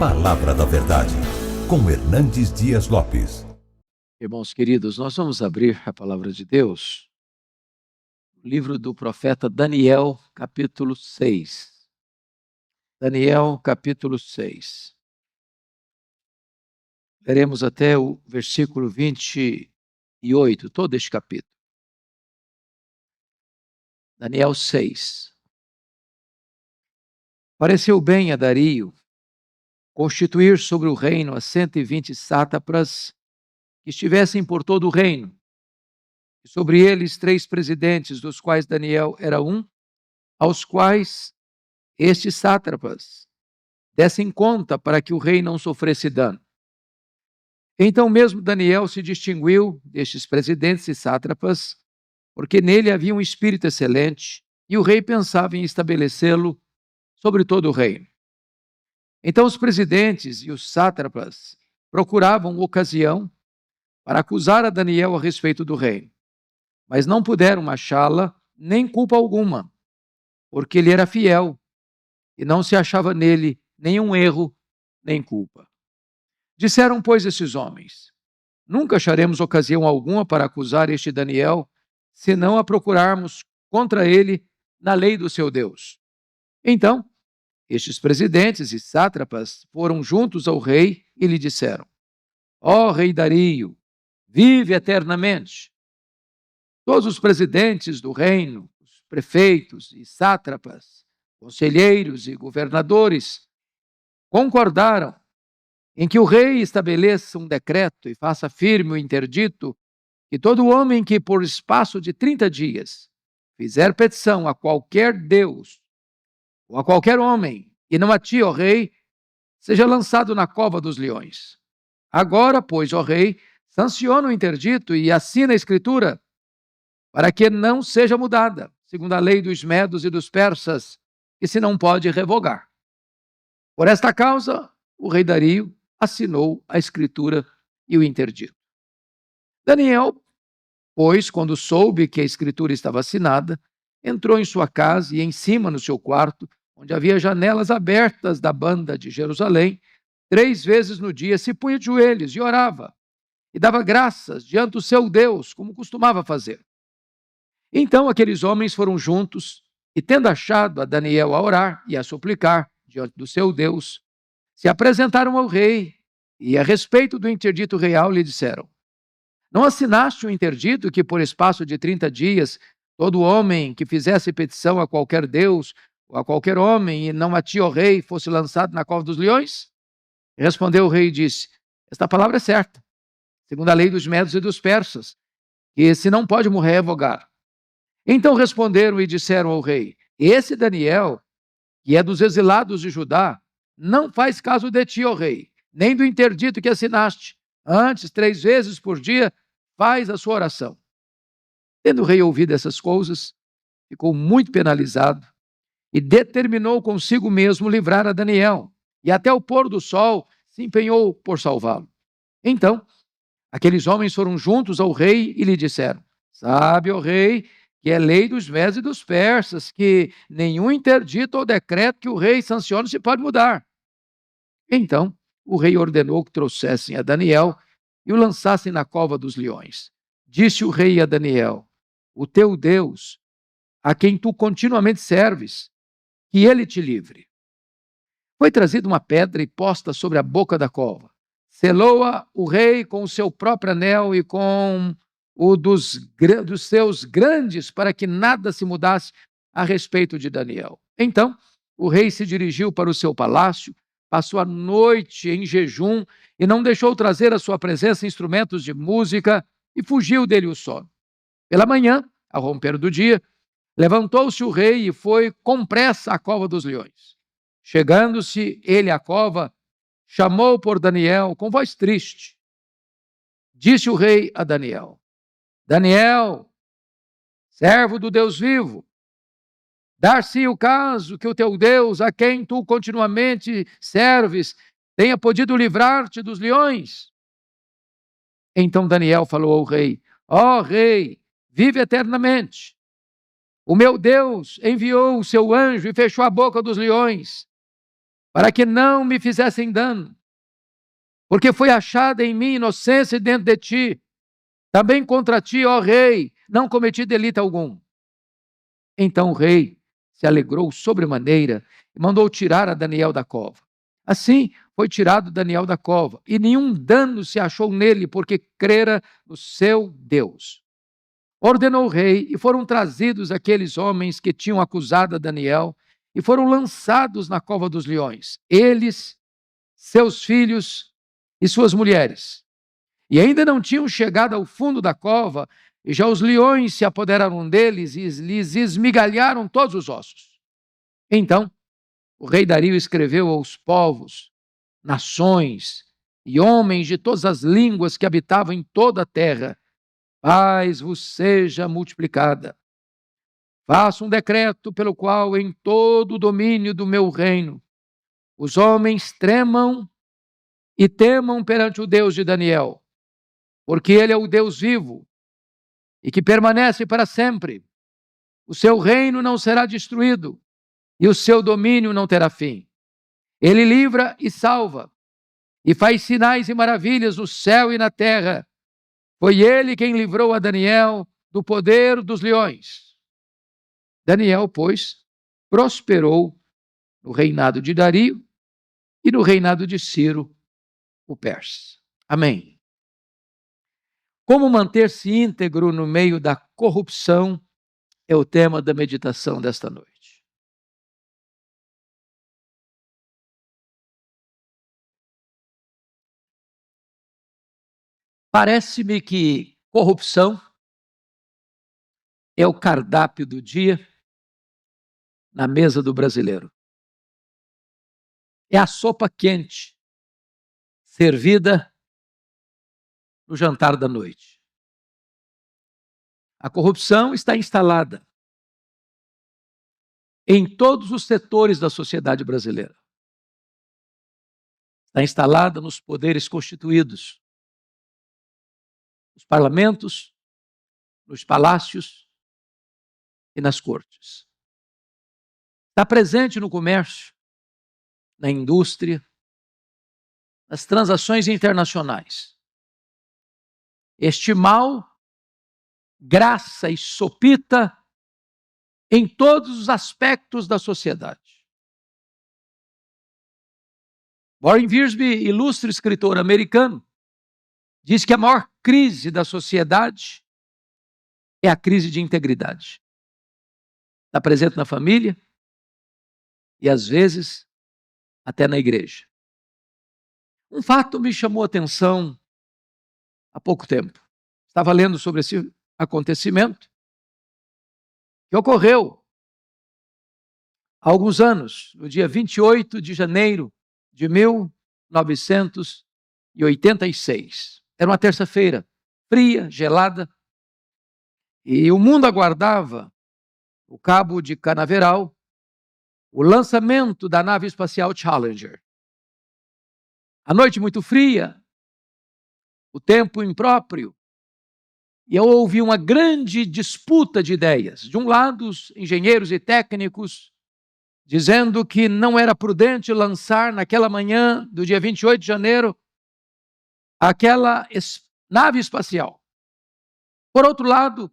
Palavra da Verdade, com Hernandes Dias Lopes. Irmãos queridos, nós vamos abrir a palavra de Deus, o livro do profeta Daniel, capítulo 6. Daniel, capítulo 6. Leremos até o versículo 28, todo este capítulo. Daniel 6. Pareceu bem a Dario constituir sobre o reino as 120 sátrapas que estivessem por todo o reino, e sobre eles 3 presidentes, dos quais Daniel era um, aos quais estes sátrapas dessem conta para que o rei não sofresse dano. Então mesmo Daniel se distinguiu destes presidentes e sátrapas, porque nele havia um espírito excelente, e o rei pensava em estabelecê-lo sobre todo o reino. Então os presidentes e os sátrapas procuravam ocasião para acusar a Daniel a respeito do reino, mas não puderam achá-la nem culpa alguma, porque ele era fiel e não se achava nele nenhum erro nem culpa. Disseram, pois, esses homens: nunca acharemos ocasião alguma para acusar este Daniel, se não a procurarmos contra ele na lei do seu Deus. Então, estes presidentes e sátrapas foram juntos ao rei e lhe disseram: ó rei Dario, vive eternamente. Todos os presidentes do reino, os prefeitos e sátrapas, conselheiros e governadores, concordaram em que o rei estabeleça um decreto e faça firme o interdito que todo homem que por espaço de 30 dias fizer petição a qualquer deus ou a qualquer homem e não atire ao rei, seja lançado na cova dos leões. Agora, pois, ó rei, sanciona o interdito e assina a escritura para que não seja mudada, segundo a lei dos medos e dos persas, que se não pode revogar. Por esta causa, o rei Dario assinou a escritura e o interdito. Daniel, pois, quando soube que a escritura estava assinada, entrou em sua casa e em cima no seu quarto, onde havia janelas abertas da banda de Jerusalém, 3 vezes no dia se punha de joelhos e orava, e dava graças diante do seu Deus, como costumava fazer. Então aqueles homens foram juntos, e tendo achado a Daniel a orar e a suplicar diante do seu Deus, se apresentaram ao rei, e a respeito do interdito real lhe disseram: não assinaste o interdito que por espaço de 30 dias todo homem que fizesse petição a qualquer deus ou a qualquer homem e não atire ao rei fosse lançado na cova dos leões? Respondeu o rei e disse: esta palavra é certa, segundo a lei dos medos e dos persas, que se não pode morrer revogar. Então responderam e disseram ao rei: esse Daniel, que é dos exilados de Judá, não faz caso de ti, ó rei, nem do interdito que assinaste. Antes, 3 vezes por dia, faz a sua oração. Tendo o rei ouvido essas coisas, ficou muito penalizado e determinou consigo mesmo livrar a Daniel, e até o pôr do sol se empenhou por salvá-lo. Então, aqueles homens foram juntos ao rei e lhe disseram: sabe, ó rei, que é lei dos medos e dos persas, que nenhum interdito ou decreto que o rei sancione se pode mudar. Então, o rei ordenou que trouxessem a Daniel e o lançassem na cova dos leões. Disse o rei a Daniel: o teu Deus, a quem tu continuamente serves, que ele te livre. Foi trazida uma pedra e posta sobre a boca da cova. Selou-a o rei com o seu próprio anel e com o dos seus grandes, para que nada se mudasse a respeito de Daniel. Então, o rei se dirigiu para o seu palácio, passou a noite em jejum e não deixou trazer à sua presença instrumentos de música, e fugiu dele o sono. Pela manhã, ao romper do dia, levantou-se o rei e foi com pressa à cova dos leões. Chegando-se ele à cova, chamou por Daniel com voz triste. Disse o rei a Daniel: Daniel, servo do Deus vivo, dar-se o caso que o teu Deus, a quem tu continuamente serves, tenha podido livrar-te dos leões. Então Daniel falou ao rei: ó rei, vive eternamente. O meu Deus enviou o seu anjo e fechou a boca dos leões, para que não me fizessem dano, porque foi achada em mim inocência dentro de ti. Também contra ti, ó rei, não cometi delito algum. Então o rei se alegrou sobremaneira e mandou tirar a Daniel da cova. Assim foi tirado Daniel da cova, e nenhum dano se achou nele, porque crera no seu Deus. Ordenou o rei, e foram trazidos aqueles homens que tinham acusado a Daniel, e foram lançados na cova dos leões, eles, seus filhos e suas mulheres. E ainda não tinham chegado ao fundo da cova, e já os leões se apoderaram deles e lhes esmigalharam todos os ossos. Então, o rei Dario escreveu aos povos, nações e homens de todas as línguas que habitavam em toda a terra: paz vos seja multiplicada. Faço um decreto pelo qual, em todo o domínio do meu reino, os homens tremam e temam perante o Deus de Daniel, porque ele é o Deus vivo e que permanece para sempre. O seu reino não será destruído e o seu domínio não terá fim. Ele livra e salva e faz sinais e maravilhas no céu e na terra. Foi ele quem livrou a Daniel do poder dos leões. Daniel, pois, prosperou no reinado de Dario e no reinado de Ciro, o persa. Amém. Como manter-se íntegro no meio da corrupção é o tema da meditação desta noite. Parece-me que corrupção é o cardápio do dia na mesa do brasileiro. É a sopa quente servida no jantar da noite. A corrupção está instalada em todos os setores da sociedade brasileira. Está instalada nos poderes constituídos, nos parlamentos, nos palácios e nas cortes. Está presente no comércio, na indústria, nas transações internacionais. Este mal graça e sopita em todos os aspectos da sociedade. Warren Wiersbe, ilustre escritor americano, diz que a maior crise da sociedade é a crise de integridade. Está presente na família e, às vezes, até na igreja. Um fato me chamou a atenção há pouco tempo. Estava lendo sobre esse acontecimento que ocorreu há alguns anos, no dia 28 de janeiro de 1986. Era uma terça-feira, fria, gelada, e o mundo aguardava, o Cabo de Canaveral, o lançamento da nave espacial Challenger. A noite muito fria, o tempo impróprio, e eu ouvi uma grande disputa de ideias. De um lado, os engenheiros e técnicos dizendo que não era prudente lançar naquela manhã do dia 28 de janeiro aquela nave espacial. Por outro lado,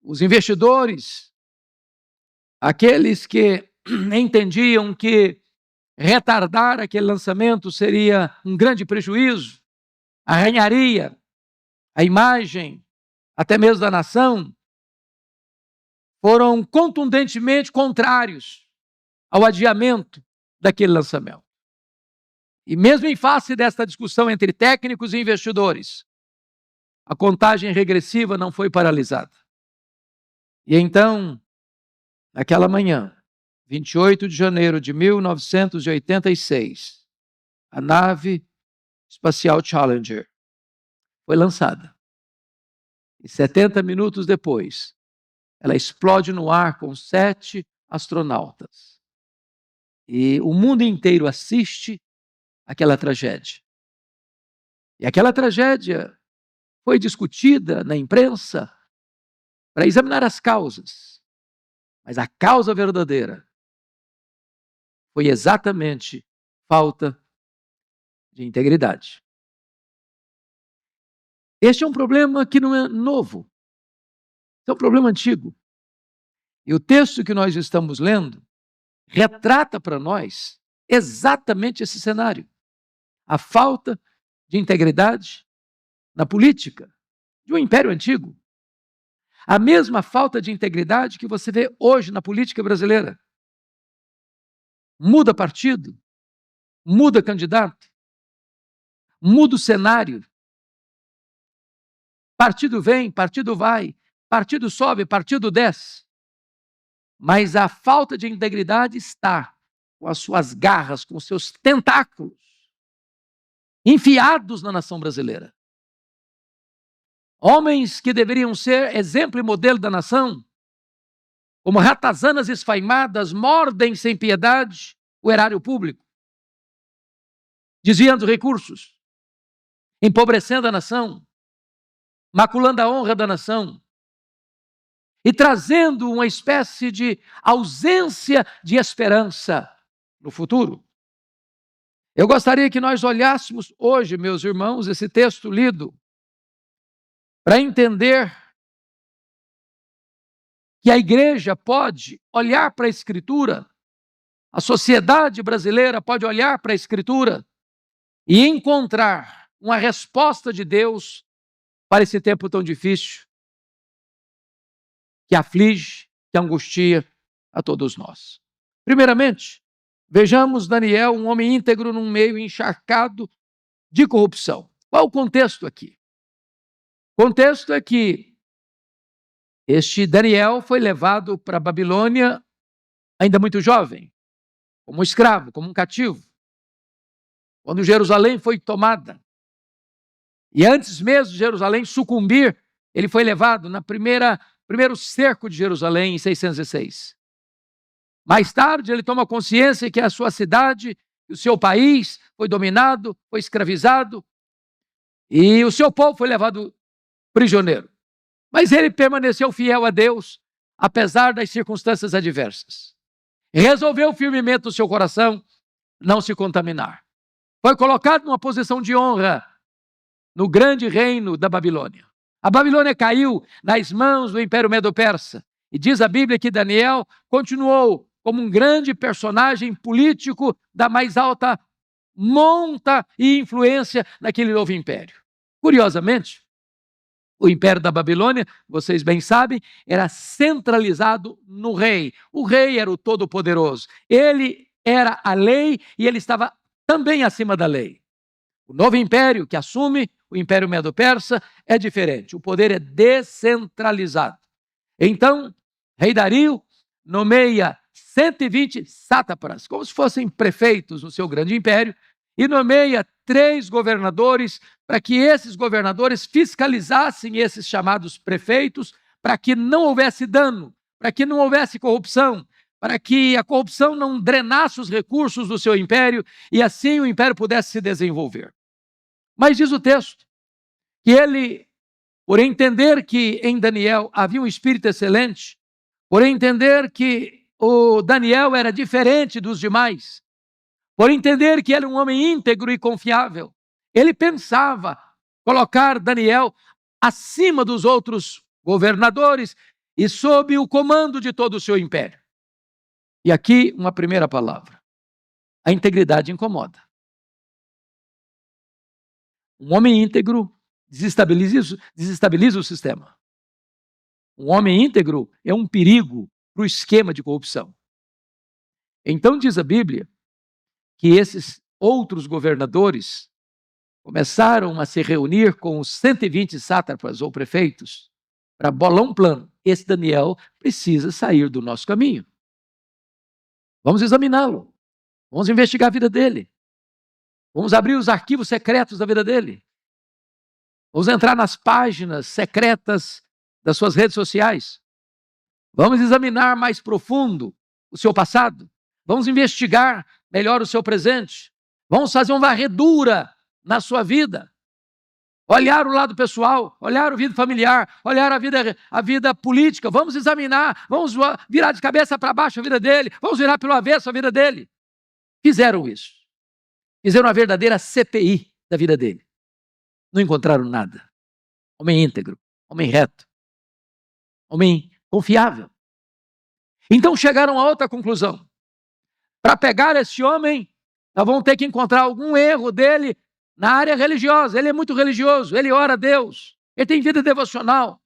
os investidores, aqueles que entendiam que retardar aquele lançamento seria um grande prejuízo, arranharia a imagem, até mesmo da nação, foram contundentemente contrários ao adiamento daquele lançamento. E mesmo em face desta discussão entre técnicos e investidores, a contagem regressiva não foi paralisada. E então, naquela manhã, 28 de janeiro de 1986, a nave espacial Challenger foi lançada. E 70 minutos depois, ela explode no ar com 7 astronautas. E o mundo inteiro assiste àquela tragédia. E aquela tragédia foi discutida na imprensa para examinar as causas. Mas a causa verdadeira foi exatamente falta de integridade. Este é um problema que não é novo, é um problema antigo. E o texto que nós estamos lendo retrata para nós exatamente esse cenário. A falta de integridade na política de um império antigo. A mesma falta de integridade que você vê hoje na política brasileira. Muda partido, muda candidato, muda o cenário. Partido vem, partido vai, partido sobe, partido desce. Mas a falta de integridade está com as suas garras, com os seus tentáculos enfiados na nação brasileira. Homens que deveriam ser exemplo e modelo da nação, como ratazanas esfaimadas, mordem sem piedade o erário público, desviando recursos, empobrecendo a nação, maculando a honra da nação e trazendo uma espécie de ausência de esperança no futuro. Eu gostaria que nós olhássemos hoje, meus irmãos, esse texto lido, para entender que a igreja pode olhar para a Escritura, a sociedade brasileira pode olhar para a Escritura e encontrar uma resposta de Deus para esse tempo tão difícil que aflige, que angustia a todos nós. Primeiramente, vejamos Daniel, um homem íntegro num meio encharcado de corrupção. Qual o contexto aqui? O contexto é que este Daniel foi levado para a Babilônia ainda muito jovem, como escravo, como um cativo, quando Jerusalém foi tomada. E antes mesmo de Jerusalém sucumbir, ele foi levado na primeiro cerco de Jerusalém, em 606. Mais tarde, ele toma consciência que a sua cidade, o seu país foi dominado, foi escravizado, e o seu povo foi levado prisioneiro. Mas ele permaneceu fiel a Deus, apesar das circunstâncias adversas. Resolveu firmemente o seu coração não se contaminar. Foi colocado numa posição de honra no grande reino da Babilônia. A Babilônia caiu nas mãos do Império Medo-Persa. E diz a Bíblia que Daniel continuou como um grande personagem político da mais alta monta e influência naquele novo império. Curiosamente, o Império da Babilônia, vocês bem sabem, era centralizado no rei. O rei era o todo-poderoso. Ele era a lei e ele estava também acima da lei. O novo império que assume, o Império Medo-Persa, é diferente. O poder é descentralizado. Então, rei Dario nomeia 120 sátrapas, como se fossem prefeitos no seu grande império, e nomeia 3 governadores para que esses governadores fiscalizassem esses chamados prefeitos, para que não houvesse dano, para que não houvesse corrupção, para que a corrupção não drenasse os recursos do seu império e assim o império pudesse se desenvolver. Mas diz o texto que ele, por entender que em Daniel havia um espírito excelente, por entender que o Daniel era diferente dos demais, por entender que ele era um homem íntegro e confiável, ele pensava colocar Daniel acima dos outros governadores e sob o comando de todo o seu império. E aqui uma primeira palavra: a integridade incomoda. Um homem íntegro desestabiliza o sistema. Um homem íntegro é um perigo para o esquema de corrupção. Então diz a Bíblia que esses outros governadores começaram a se reunir com os 120 sátrapas ou prefeitos para bolar um plano. Esse Daniel precisa sair do nosso caminho. Vamos examiná-lo. Vamos investigar a vida dele. Vamos abrir os arquivos secretos da vida dele. Vamos entrar nas páginas secretas das suas redes sociais. Vamos examinar mais profundo o seu passado. Vamos investigar melhor o seu presente. Vamos fazer uma varredura na sua vida. Olhar o lado pessoal, olhar a vida familiar, olhar a vida política. Vamos examinar, vamos virar de cabeça para baixo a vida dele. Vamos virar pelo avesso a vida dele. fizeram isso. Fizeram uma verdadeira CPI da vida dele. Não encontraram nada. Homem íntegro, homem reto, homem confiável. Então chegaram a outra conclusão. Para pegar esse homem, nós vamos ter que encontrar algum erro dele na área religiosa. Ele é muito religioso, ele ora a Deus, ele tem vida devocional.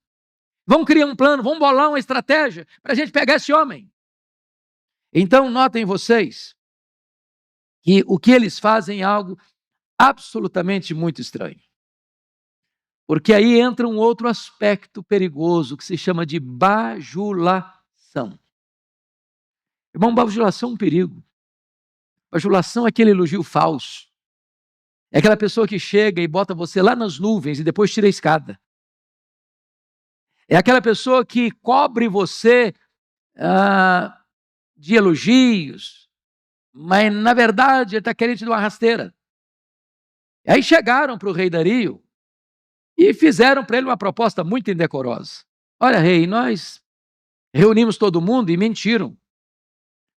Vamos criar um plano, vamos bolar uma estratégia para a gente pegar esse homem. Então, notem vocês que o que eles fazem é algo absolutamente muito estranho. Porque aí entra um outro aspecto perigoso que se chama de bajulação. Irmão, bajulação é um perigo. Bajulação é aquele elogio falso. É aquela pessoa que chega e bota você lá nas nuvens e depois tira a escada. É aquela pessoa que cobre você de elogios, mas na verdade ele está querendo te dar uma rasteira. E aí chegaram para o rei Dario e fizeram para ele uma proposta muito indecorosa. Olha, rei, nós reunimos todo mundo e mentiram.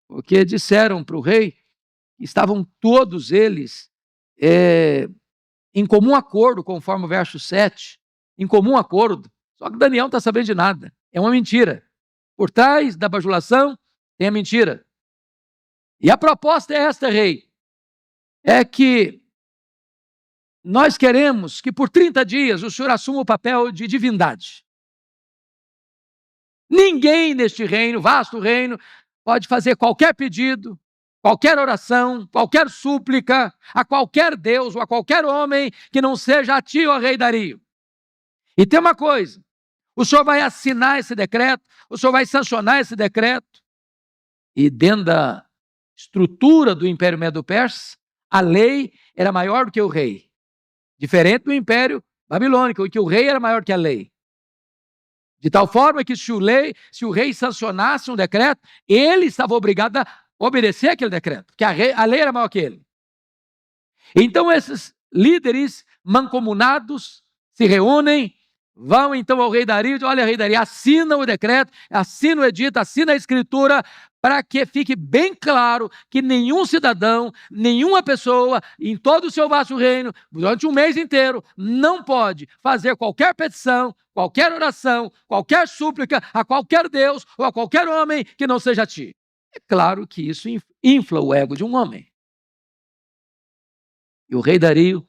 Porque disseram para o rei que estavam todos eles em comum acordo, conforme o verso 7, em comum acordo. Só que Daniel não está sabendo de nada. É uma mentira. Por trás da bajulação tem a mentira. E a proposta é esta, rei. É que nós queremos que por 30 dias o senhor assuma o papel de divindade. Ninguém neste reino, vasto reino, pode fazer qualquer pedido, qualquer oração, qualquer súplica, a qualquer Deus ou a qualquer homem que não seja a ti, ó rei Dario. E tem uma coisa, o senhor vai assinar esse decreto, o senhor vai sancionar esse decreto, e dentro da estrutura do Império Medo-Persa, a lei era maior do que o rei. Diferente do Império Babilônico, em que o rei era maior que a lei. De tal forma que se o rei sancionasse um decreto, ele estava obrigado a obedecer aquele decreto, porque a lei era maior que ele. Então esses líderes mancomunados se reúnem, vão então ao rei Dario e dizem, olha, rei Dario, assina o decreto, assina o edito, assina a escritura, para que fique bem claro que nenhum cidadão, nenhuma pessoa, em todo o seu vasto reino, durante um mês inteiro, não pode fazer qualquer petição, qualquer oração, qualquer súplica a qualquer Deus ou a qualquer homem que não seja a ti. É claro que isso infla o ego de um homem. E o rei Dario,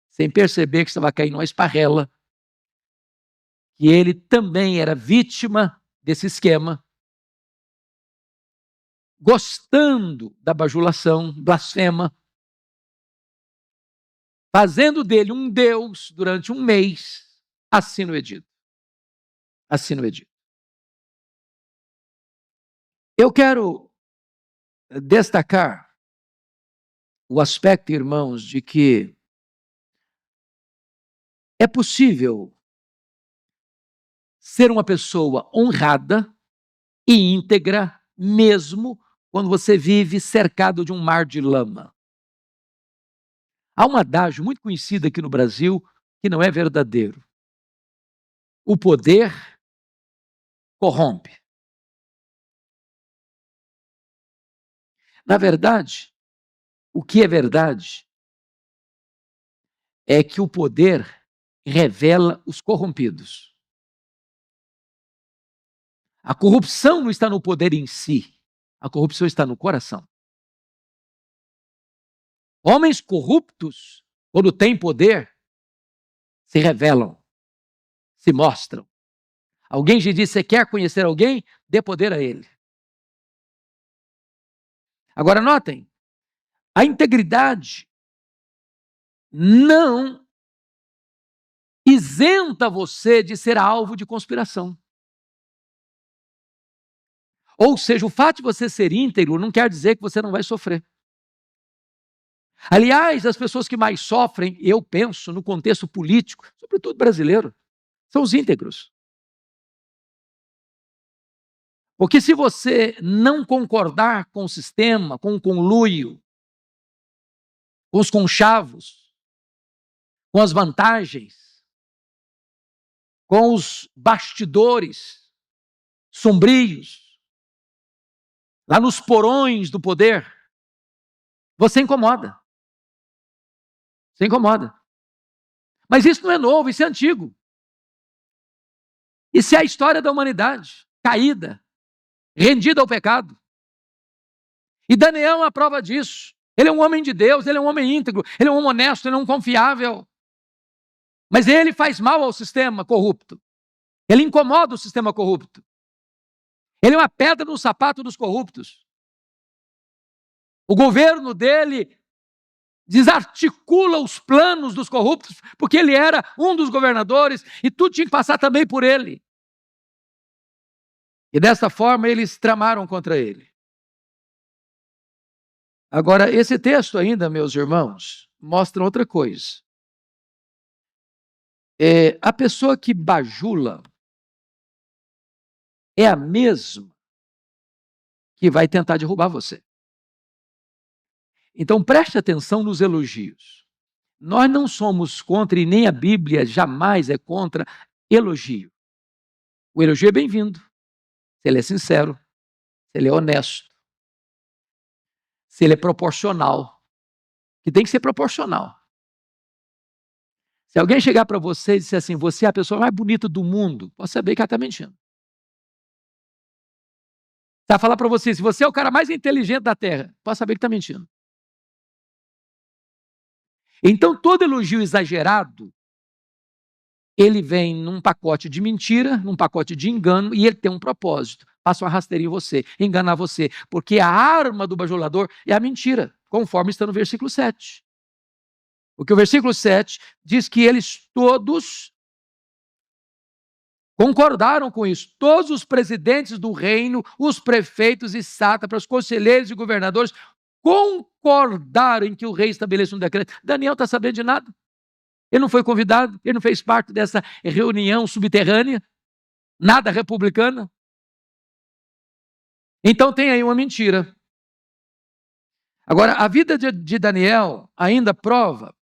sem perceber que estava caindo uma esparrela, que ele também era vítima desse esquema, gostando da bajulação, blasfema, fazendo dele um Deus durante um mês, assina o edito. Assina o edito. Eu quero destacar o aspecto, irmãos, de que é possível ser uma pessoa honrada e íntegra, mesmo quando você vive cercado de um mar de lama. Há um adágio muito conhecido aqui no Brasil que não é verdadeiro. O poder corrompe. Na verdade, o que é verdade é que o poder revela os corrompidos. A corrupção não está no poder em si, a corrupção está no coração. Homens corruptos, quando têm poder, se revelam, se mostram. Alguém já disse, você quer conhecer alguém? Dê poder a ele. Agora notem, a integridade não isenta você de ser alvo de conspiração. Ou seja, o fato de você ser íntegro não quer dizer que você não vai sofrer. Aliás, as pessoas que mais sofrem, eu penso, no contexto político, sobretudo brasileiro, são os íntegros. Porque se você não concordar com o sistema, com o conluio, com os conchavos, com as vantagens, com os bastidores sombrios, lá nos porões do poder, Você incomoda. Você incomoda. Mas isso não é novo, isso é antigo. Isso é a história da humanidade, caída, rendida ao pecado. E Daniel é uma prova disso. Ele é um homem de Deus, ele é um homem íntegro, ele é um homem honesto, ele é um confiável. Mas ele faz mal ao sistema corrupto. Ele incomoda o sistema corrupto. Ele é uma pedra no sapato dos corruptos. O governo dele desarticula os planos dos corruptos, porque ele era um dos governadores e tudo tinha que passar também por ele. E dessa forma eles tramaram contra ele. Agora, esse texto ainda, meus irmãos, mostra outra coisa. A pessoa que bajula é a mesma que vai tentar derrubar você. Então preste atenção nos elogios. Nós não somos contra, e nem a Bíblia jamais é contra elogio. O elogio é bem-vindo, se ele é sincero, se ele é honesto, se ele é proporcional, que tem que ser proporcional. Se alguém chegar para você e disser assim, você é a pessoa mais bonita do mundo, pode saber que ela está mentindo. Se ela falar para você, se você é o cara mais inteligente da Terra, pode saber que está mentindo. Então, todo elogio exagerado, ele vem num pacote de mentira, num pacote de engano, e ele tem um propósito. Passa uma rasteirinha em você, enganar você, porque a arma do bajulador é a mentira, conforme está no versículo 7. Porque o versículo 7 diz que eles todos concordaram com isso. Todos os presidentes do reino, os prefeitos e sátrapas, conselheiros e governadores, concordaram em que o rei estabeleça um decreto. Daniel está sabendo de nada. Ele não foi convidado, ele não fez parte dessa reunião subterrânea, nada republicana. Então tem aí uma mentira. Agora, a vida de Daniel ainda prova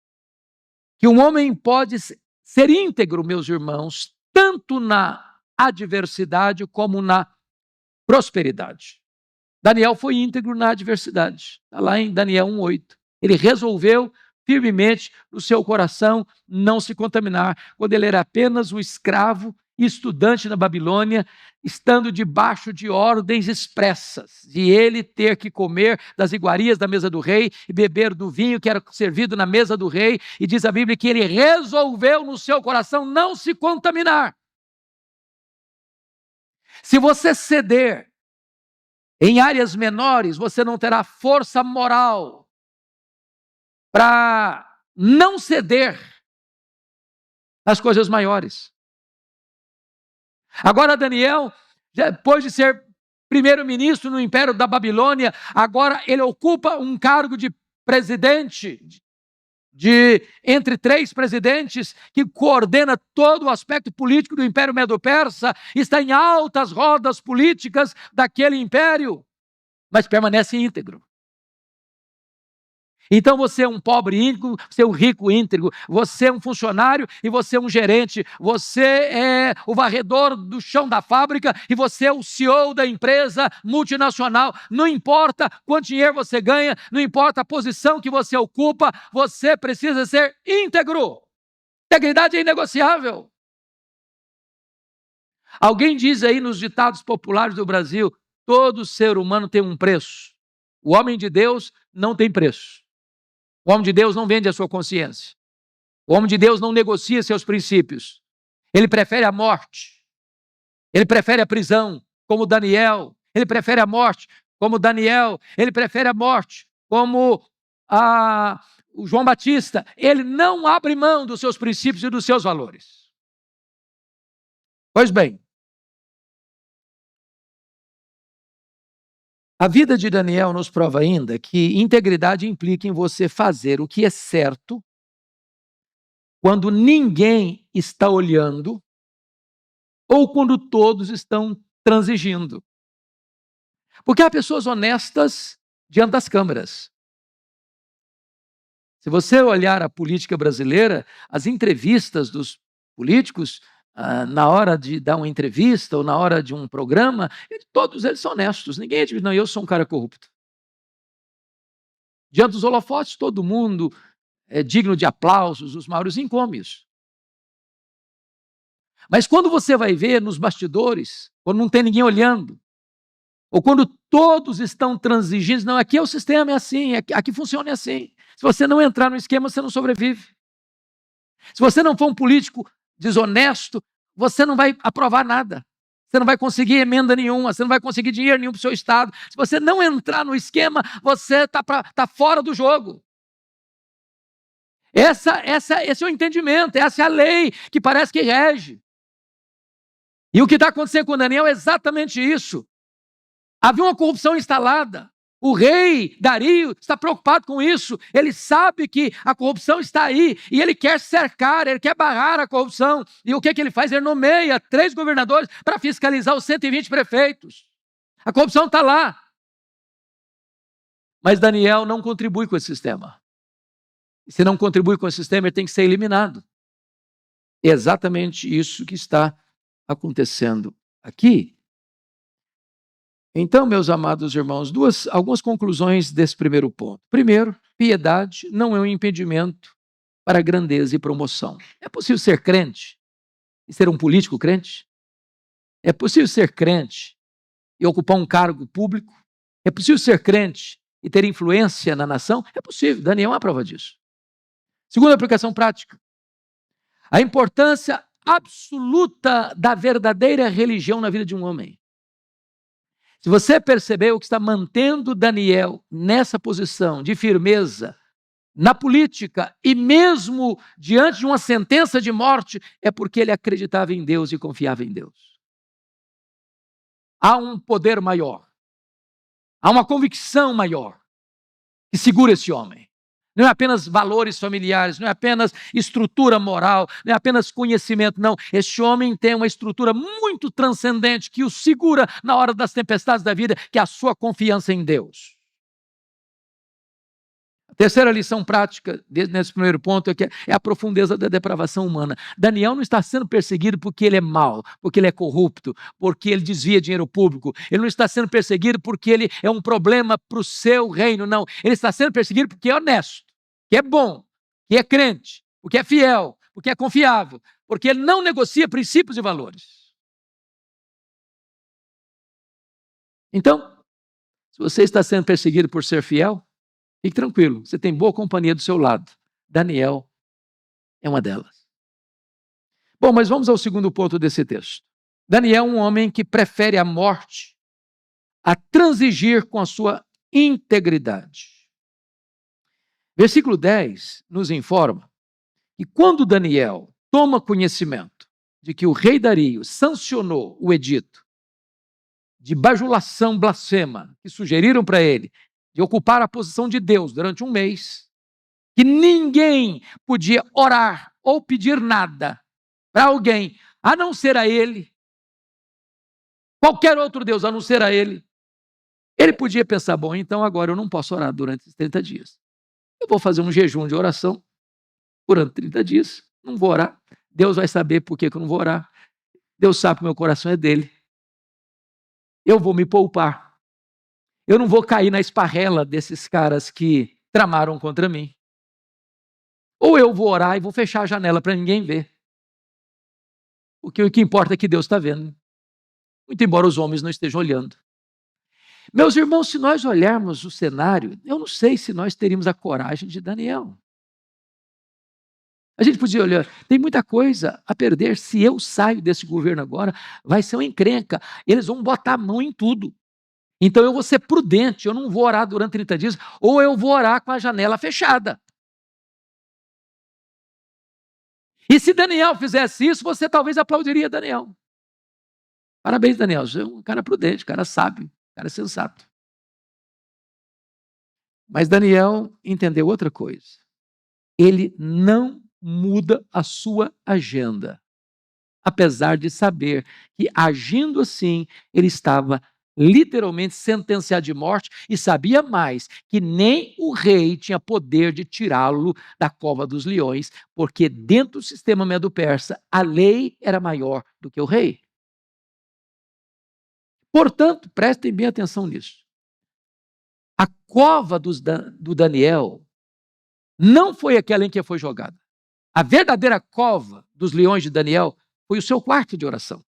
que um homem pode ser íntegro, meus irmãos, tanto na adversidade como na prosperidade. Daniel foi íntegro na adversidade. Está lá em Daniel 1:8. Ele resolveu firmemente no seu coração não se contaminar, quando ele era apenas um escravo e estudante na Babilônia, estando debaixo de ordens expressas, de ele ter que comer das iguarias da mesa do rei e beber do vinho que era servido na mesa do rei, e diz a Bíblia que ele resolveu no seu coração não se contaminar. Se você ceder em áreas menores, você não terá força moral para não ceder nas coisas maiores. Agora Daniel, depois de ser primeiro-ministro no Império da Babilônia, agora ele ocupa um cargo de presidente, entre 3 presidentes, que coordena todo o aspecto político do Império Medo-Persa, está em altas rodas políticas daquele império, mas permanece íntegro. Então você é um pobre íntegro, você é um rico íntegro, você é um funcionário e você é um gerente, você é o varredor do chão da fábrica e você é o CEO da empresa multinacional. Não importa quanto dinheiro você ganha, não importa a posição que você ocupa, você precisa ser íntegro. Integridade é inegociável. Alguém diz aí nos ditados populares do Brasil, todo ser humano tem um preço. O homem de Deus não tem preço. O homem de Deus não vende a sua consciência. O homem de Deus não negocia seus princípios. Ele prefere a morte. Ele prefere a prisão, como Daniel. Ele prefere a morte, como Daniel. Ele prefere a morte, como o João Batista. Ele não abre mão dos seus princípios e dos seus valores. Pois bem, a vida de Daniel nos prova ainda que integridade implica em você fazer o que é certo quando ninguém está olhando ou quando todos estão transigindo. Porque há pessoas honestas diante das câmeras. Se você olhar a política brasileira, as entrevistas dos políticos, na hora de dar uma entrevista ou na hora de um programa, todos eles são honestos. Ninguém diz, não, eu sou um cara corrupto. Diante dos holofotes, todo mundo é digno de aplausos, os maiores encômios. Mas quando você vai ver nos bastidores, quando não tem ninguém olhando, ou quando todos estão transigindo, não, aqui é o sistema, é assim, aqui funciona assim. Se você não entrar no esquema, você não sobrevive. Se você não for um político desonesto, você não vai aprovar nada. Você não vai conseguir emenda nenhuma, você não vai conseguir dinheiro nenhum para o seu estado. Se você não entrar no esquema, você está fora do jogo. Esse é o entendimento, essa é a lei que parece que rege. E o que está acontecendo com Daniel é exatamente isso. Havia uma corrupção instalada. O rei Dario está preocupado com isso. Ele sabe que a corrupção está aí e ele quer cercar, ele quer barrar a corrupção. E o que ele faz? Ele nomeia 3 governadores para fiscalizar os 120 prefeitos. A corrupção está lá. Mas Daniel não contribui com esse sistema. E se não contribui com esse sistema, ele tem que ser eliminado. É exatamente isso que está acontecendo aqui. Então, meus amados irmãos, algumas conclusões desse primeiro ponto. Primeiro, piedade não é um impedimento para grandeza e promoção. É possível ser crente e ser um político crente? É possível ser crente e ocupar um cargo público? É possível ser crente e ter influência na nação? É possível, Daniel é uma prova disso. Segunda aplicação prática. A importância absoluta da verdadeira religião na vida de um homem. Se você percebeu o que está mantendo Daniel nessa posição de firmeza na política e mesmo diante de uma sentença de morte, é porque ele acreditava em Deus e confiava em Deus. Há um poder maior, há uma convicção maior que segura esse homem. Não é apenas valores familiares, não é apenas estrutura moral, não é apenas conhecimento, não. Este homem tem uma estrutura muito transcendente que o segura na hora das tempestades da vida, que é a sua confiança em Deus. A terceira lição prática nesse primeiro ponto é a profundeza da depravação humana. Daniel não está sendo perseguido porque ele é mau, porque ele é corrupto, porque ele desvia dinheiro público. Ele não está sendo perseguido porque ele é um problema para o seu reino, não. Ele está sendo perseguido porque é honesto, que é bom, que é crente, porque é fiel, porque é confiável, porque ele não negocia princípios e valores. Então, se você está sendo perseguido por ser fiel, fique tranquilo, você tem boa companhia do seu lado. Daniel é uma delas. Bom, mas vamos ao segundo ponto desse texto. Daniel é um homem que prefere a morte a transigir com a sua integridade. Versículo 10 nos informa que quando Daniel toma conhecimento de que o rei Dario sancionou o edito de bajulação blasfema que sugeriram para ele de ocupar a posição de Deus durante um mês, que ninguém podia orar ou pedir nada para alguém a não ser a ele, qualquer outro Deus a não ser a ele, ele podia pensar, bom, então agora eu não posso orar durante esses 30 dias. Eu vou fazer um jejum de oração durante 30 dias, não vou orar. Deus vai saber por que eu não vou orar. Deus sabe que o meu coração é dele. Eu vou me poupar. Eu não vou cair na esparrela desses caras que tramaram contra mim. Ou eu vou orar e vou fechar a janela para ninguém ver. Porque o que importa é que Deus está vendo. Muito embora os homens não estejam olhando. Meus irmãos, se nós olharmos o cenário, eu não sei se nós teríamos a coragem de Daniel. A gente podia olhar, tem muita coisa a perder. Se eu saio desse governo agora, vai ser uma encrenca. Eles vão botar a mão em tudo. Então eu vou ser prudente, eu não vou orar durante 30 dias, ou eu vou orar com a janela fechada. E se Daniel fizesse isso, você talvez aplaudiria Daniel. Parabéns, Daniel, você é um cara prudente, um cara sábio, um cara sensato. Mas Daniel entendeu outra coisa. Ele não muda a sua agenda, apesar de saber que, agindo assim, ele estava literalmente sentenciado de morte e sabia mais que nem o rei tinha poder de tirá-lo da cova dos leões, porque dentro do sistema medo-persa a lei era maior do que o rei. Portanto, prestem bem atenção nisso. A cova do Daniel não foi aquela em que foi jogada. A verdadeira cova dos leões de Daniel foi o seu quarto de oração.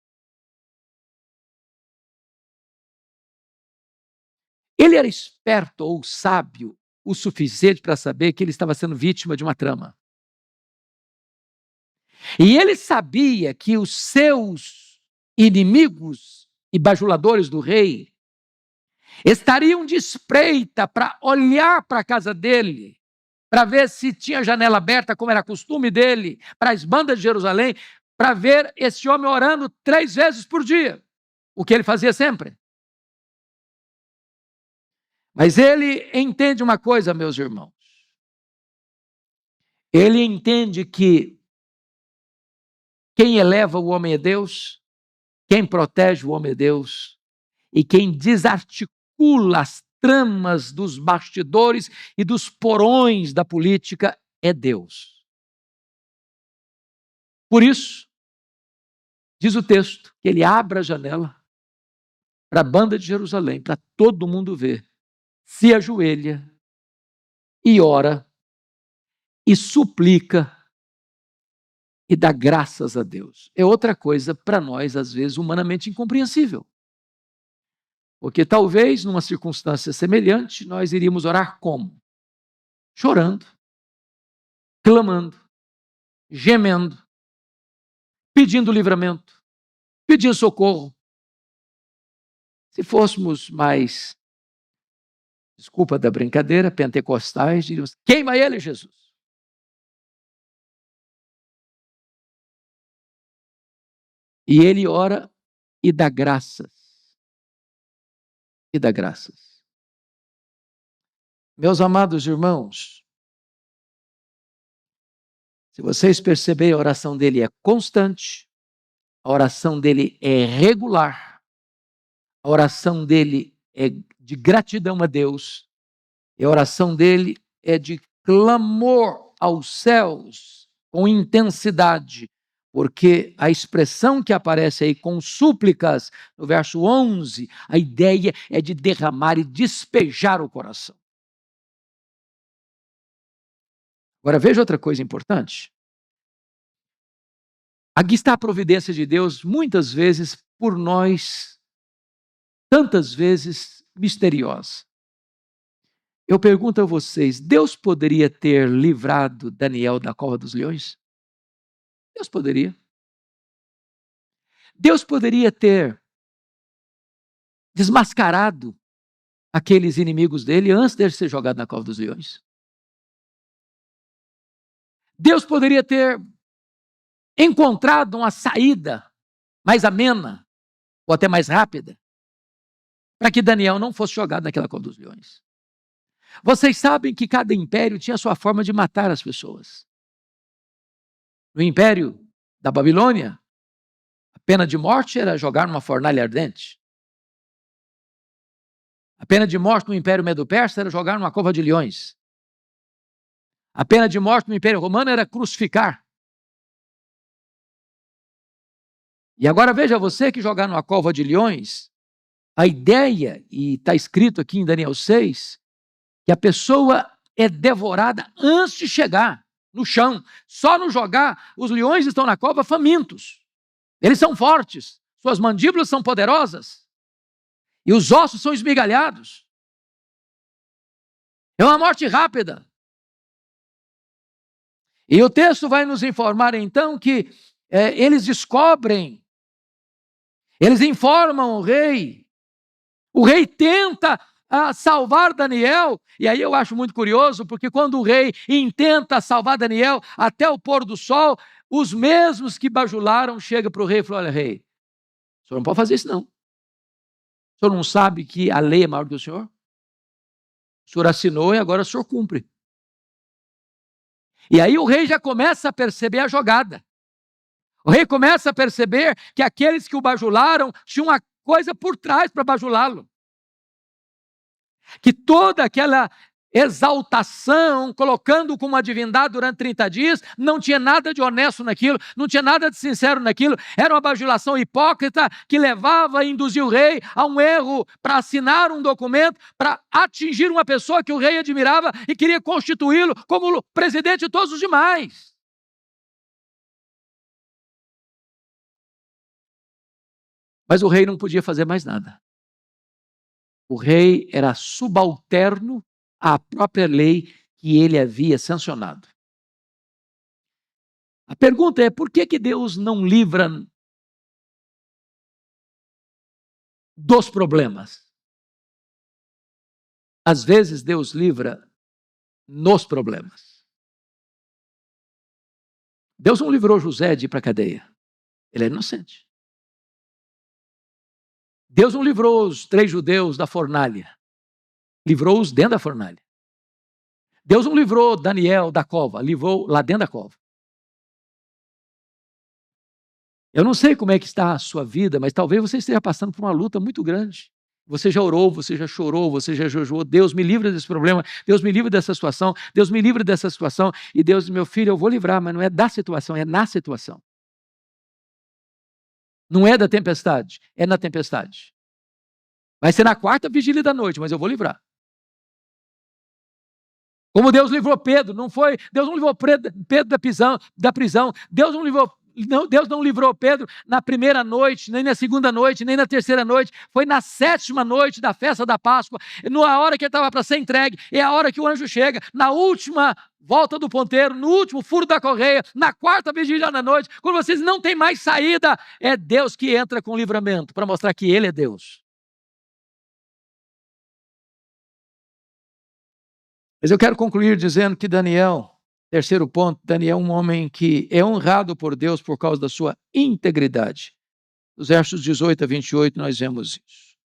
Ele era esperto ou sábio o suficiente para saber que ele estava sendo vítima de uma trama. E ele sabia que os seus inimigos e bajuladores do rei estariam de espreita para olhar para a casa dele, para ver se tinha janela aberta, como era costume dele, para as bandas de Jerusalém, para ver esse homem orando 3 vezes por dia, o que ele fazia sempre. Mas ele entende uma coisa, meus irmãos. Ele entende que quem eleva o homem é Deus, quem protege o homem é Deus, e quem desarticula as tramas dos bastidores e dos porões da política é Deus. Por isso, diz o texto, que ele abre a janela para a banda de Jerusalém, para todo mundo ver, se ajoelha e ora e suplica e dá graças a Deus. É outra coisa para nós, às vezes, humanamente incompreensível. Porque talvez, numa circunstância semelhante, nós iríamos orar como? Chorando, clamando, gemendo, pedindo livramento, pedindo socorro. Se fôssemos mais, desculpa da brincadeira, pentecostais, diríamos, queima ele, Jesus. E ele ora e dá graças. E dá graças. Meus amados irmãos, se vocês perceberem, a oração dele é constante, a oração dele é regular, a oração dele é de gratidão a Deus, e a oração dele é de clamor aos céus com intensidade, porque a expressão que aparece aí com súplicas, no verso 11, a ideia é de derramar e despejar o coração. Agora veja outra coisa importante. Aqui está a providência de Deus, muitas vezes por nós, tantas vezes misteriosa. Eu pergunto a vocês, Deus poderia ter livrado Daniel da cova dos leões? Deus poderia. Deus poderia ter desmascarado aqueles inimigos dele antes de ele ser jogado na cova dos leões. Deus poderia ter encontrado uma saída mais amena, ou até mais rápida, para que Daniel não fosse jogado naquela cova dos leões. Vocês sabem que cada império tinha a sua forma de matar as pessoas. No império da Babilônia, a pena de morte era jogar numa fornalha ardente. A pena de morte no Império Medo-Persa era jogar numa cova de leões. A pena de morte no Império Romano era crucificar. E agora veja você que jogar numa cova de leões, a ideia, e está escrito aqui em Daniel 6, que a pessoa é devorada antes de chegar no chão. Só no jogar, os leões estão na cova famintos. Eles são fortes, suas mandíbulas são poderosas e os ossos são esmigalhados. É uma morte rápida. E o texto vai nos informar então que eles descobrem, eles informam o rei tenta salvar Daniel, e aí eu acho muito curioso, porque quando o rei intenta salvar Daniel até o pôr do sol, os mesmos que bajularam chegam para o rei e falam, olha rei, o senhor não pode fazer isso não. O senhor não sabe que a lei é maior do que o senhor? O senhor assinou e agora o senhor cumpre. E aí o rei já começa a perceber a jogada. O rei começa a perceber que aqueles que o bajularam tinham uma coisa por trás para bajulá-lo. Que toda aquela exaltação, colocando como uma divindade durante 30 dias, não tinha nada de honesto naquilo, não tinha nada de sincero naquilo, era uma bajulação hipócrita que levava e induzia o rei a um erro para assinar um documento, para atingir uma pessoa que o rei admirava e queria constituí-lo como presidente de todos os demais. Mas o rei não podia fazer mais nada. O rei era subalterno à própria lei que ele havia sancionado. A pergunta é, por que Deus não livra dos problemas? Às vezes Deus livra nos problemas. Deus não livrou José de ir para a cadeia. Ele era inocente. Deus não livrou os 3 judeus da fornalha. Livrou-os dentro da fornalha. Deus não livrou Daniel da cova, livrou lá dentro da cova. Eu não sei como é que está a sua vida, mas talvez você esteja passando por uma luta muito grande. Você já orou, você já chorou, você já jejuou. Deus me livra desse problema, Deus me livra dessa situação, Deus me livra dessa situação. E Deus, meu filho, eu vou livrar, mas não é da situação, é na situação. Não é da tempestade, é na tempestade. Vai ser na 4ª vigília da noite, mas eu vou livrar. Como Deus livrou Pedro, não foi? Deus não livrou Pedro da prisão. Deus não livrou Pedro na primeira noite, nem na segunda noite, nem na terceira noite. Foi na 7ª noite da festa da Páscoa, na hora que ele estava para ser entregue, é a hora que o anjo chega, na última volta do ponteiro, no último furo da correia, na 4ª vigília da noite, quando vocês não têm mais saída, é Deus que entra com livramento, para mostrar que Ele é Deus. Mas eu quero concluir dizendo que Daniel, terceiro ponto, Daniel é um homem que é honrado por Deus por causa da sua integridade. Nos versos 18 a 28 nós vemos isso.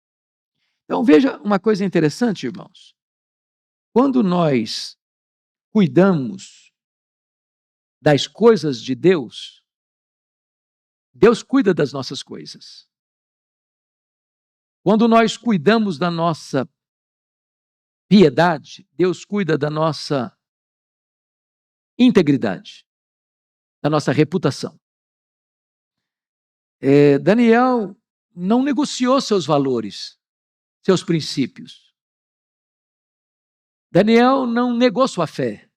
Então veja uma coisa interessante, irmãos. Quando nós cuidamos das coisas de Deus, Deus cuida das nossas coisas. Quando nós cuidamos da nossa piedade, Deus cuida da nossa integridade, da nossa reputação. Daniel não negociou seus valores, seus princípios. Daniel não negou sua fé.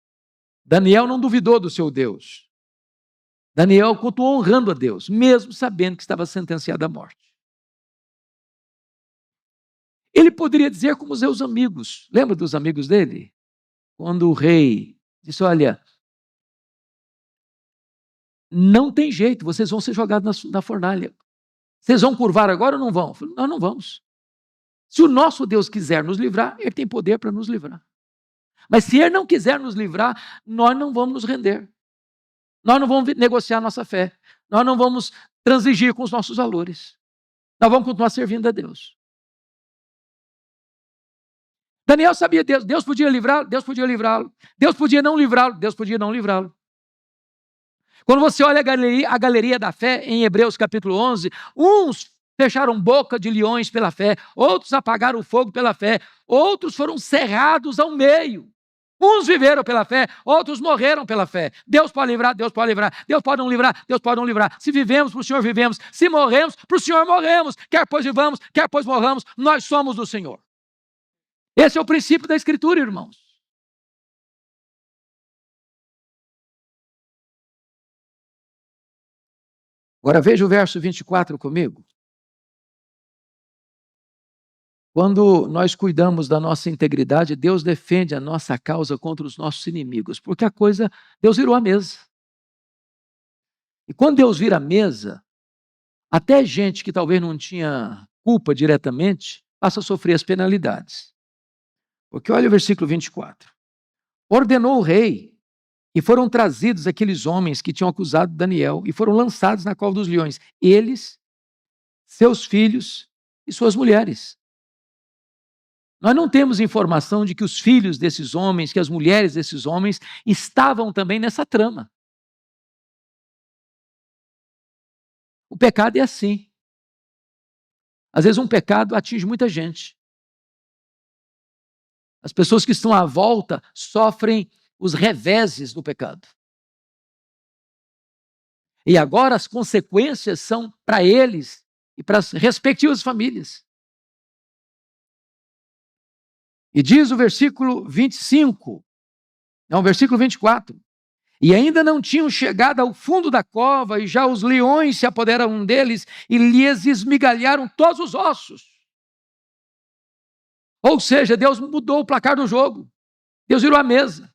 Daniel não duvidou do seu Deus. Daniel continuou honrando a Deus, mesmo sabendo que estava sentenciado à morte. Ele poderia dizer como os seus amigos. Lembra dos amigos dele? Quando o rei disse, olha, não tem jeito, vocês vão ser jogados na fornalha. Vocês vão curvar agora ou não vão? Falei, nós não vamos. Se o nosso Deus quiser nos livrar, Ele tem poder para nos livrar. Mas se Ele não quiser nos livrar, nós não vamos nos render. Nós não vamos negociar nossa fé. Nós não vamos transigir com os nossos valores. Nós vamos continuar servindo a Deus. Daniel sabia Deus. Deus podia livrá-lo, Deus podia livrá-lo. Deus podia não livrá-lo, Deus podia não livrá-lo. Quando você olha a galeria da fé em Hebreus capítulo 11, uns fecharam boca de leões pela fé, outros apagaram o fogo pela fé, outros foram cerrados ao meio. Uns viveram pela fé, outros morreram pela fé. Deus pode livrar, Deus pode livrar. Deus pode não livrar, Deus pode não livrar. Se vivemos, para o Senhor vivemos. Se morremos, para o Senhor morremos. Quer pois vivamos, quer pois morramos, nós somos do Senhor. Esse é o princípio da Escritura, irmãos. Agora veja o verso 24 comigo. Quando nós cuidamos da nossa integridade, Deus defende a nossa causa contra os nossos inimigos, porque Deus virou a mesa. E quando Deus vira a mesa, até gente que talvez não tinha culpa diretamente, passa a sofrer as penalidades. Porque olha o versículo 24. Ordenou o rei, e foram trazidos aqueles homens que tinham acusado Daniel, e foram lançados na cova dos leões, eles, seus filhos e suas mulheres. Nós não temos informação de que os filhos desses homens, que as mulheres desses homens estavam também nessa trama. O pecado é assim. Às vezes um pecado atinge muita gente. As pessoas que estão à volta sofrem os reveses do pecado. E agora as consequências são para eles e para as respectivas famílias. E diz o versículo 25, não, versículo 24. E ainda não tinham chegado ao fundo da cova, e já os leões se apoderaram deles e lhes esmigalharam todos os ossos. Ou seja, Deus mudou o placar do jogo. Deus virou a mesa.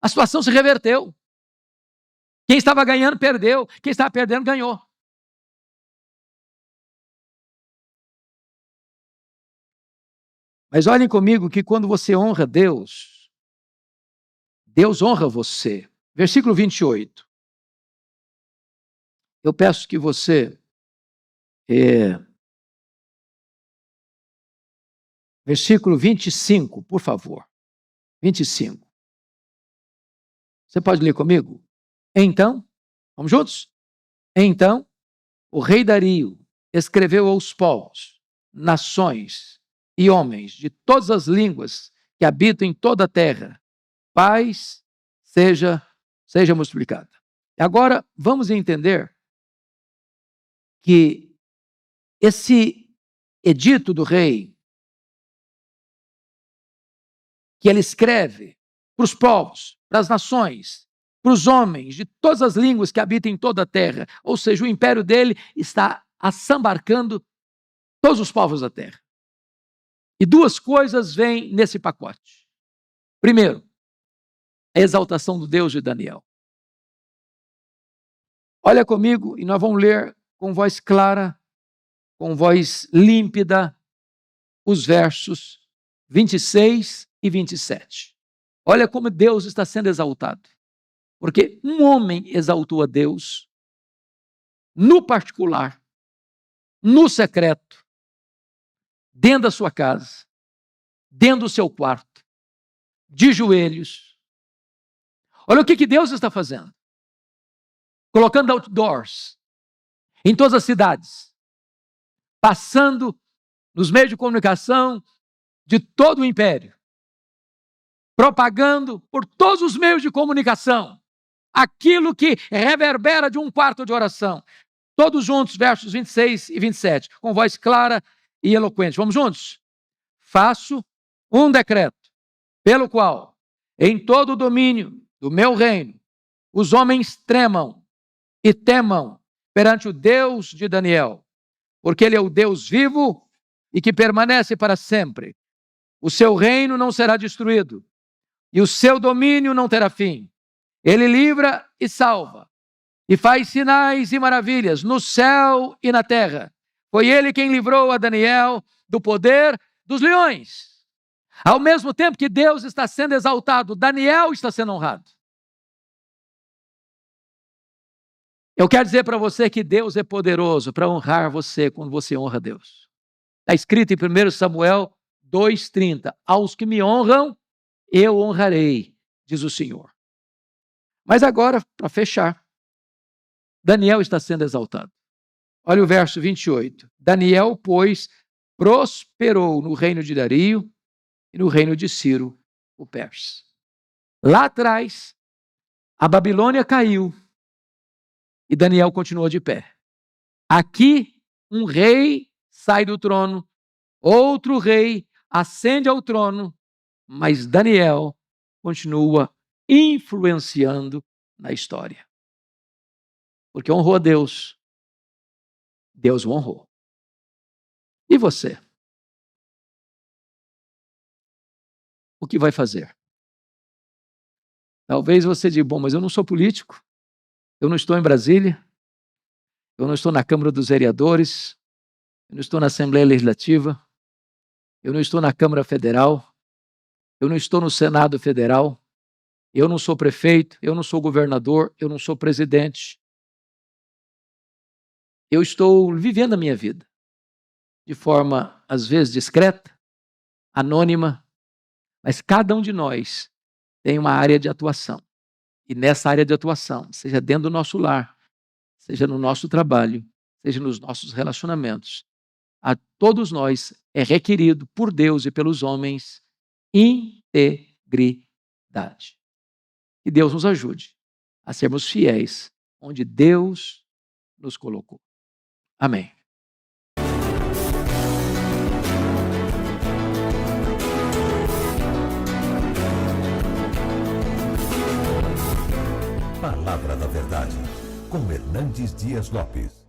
A situação se reverteu. Quem estava ganhando, perdeu. Quem estava perdendo, ganhou. Mas olhem comigo que quando você honra Deus, Deus honra você. Versículo 28. Eu peço que você... versículo 25, por favor. 25. Você pode ler comigo? Então, vamos juntos? Então, o rei Dario escreveu aos povos, nações e homens de todas as línguas que habitam em toda a terra, paz seja multiplicada. Agora, vamos entender que esse edito do rei, que ele escreve para os povos, para as nações, para os homens de todas as línguas que habitam em toda a terra, ou seja, o império dele está assambarcando todos os povos da terra. E duas coisas vêm nesse pacote. Primeiro, a exaltação do Deus de Daniel. Olha comigo e nós vamos ler com voz clara, com voz límpida, os versos 26 e 27. Olha como Deus está sendo exaltado. Porque um homem exaltou a Deus no particular, no secreto, dentro da sua casa, dentro do seu quarto, de joelhos. Olha o que Deus está fazendo. Colocando outdoors em todas as cidades, passando nos meios de comunicação de todo o império, propagando por todos os meios de comunicação aquilo que reverbera de um quarto de oração. Todos juntos, versos 26 e 27, com voz clara e eloquente. Vamos juntos? Faço um decreto, pelo qual, em todo o domínio do meu reino, os homens tremam e temam perante o Deus de Daniel, porque ele é o Deus vivo e que permanece para sempre. O seu reino não será destruído e o seu domínio não terá fim. Ele livra e salva, e faz sinais e maravilhas no céu e na terra. Foi ele quem livrou a Daniel do poder dos leões. Ao mesmo tempo que Deus está sendo exaltado, Daniel está sendo honrado. Eu quero dizer para você que Deus é poderoso para honrar você quando você honra Deus. Está escrito em 1 Samuel 2,30. Aos que me honram, eu honrarei, diz o Senhor. Mas agora, para fechar, Daniel está sendo exaltado. Olha o verso 28. Daniel, pois, prosperou no reino de Dario e no reino de Ciro, o persa. Lá atrás, a Babilônia caiu e Daniel continuou de pé. Aqui, um rei sai do trono, outro rei ascende ao trono, mas Daniel continua influenciando na história. Porque honrou a Deus, Deus o honrou. E você? O que vai fazer? Talvez você diga, bom, mas eu não sou político, eu não estou em Brasília, eu não estou na Câmara dos Vereadores, eu não estou na Assembleia Legislativa, eu não estou na Câmara Federal, eu não estou no Senado Federal, eu não sou prefeito, eu não sou governador, eu não sou presidente. Eu estou vivendo a minha vida de forma, às vezes, discreta, anônima, mas cada um de nós tem uma área de atuação. E nessa área de atuação, seja dentro do nosso lar, seja no nosso trabalho, seja nos nossos relacionamentos, a todos nós é requerido por Deus e pelos homens integridade. Que Deus nos ajude a sermos fiéis onde Deus nos colocou. Amém. Palavra da Verdade, com Hernandes Dias Lopes.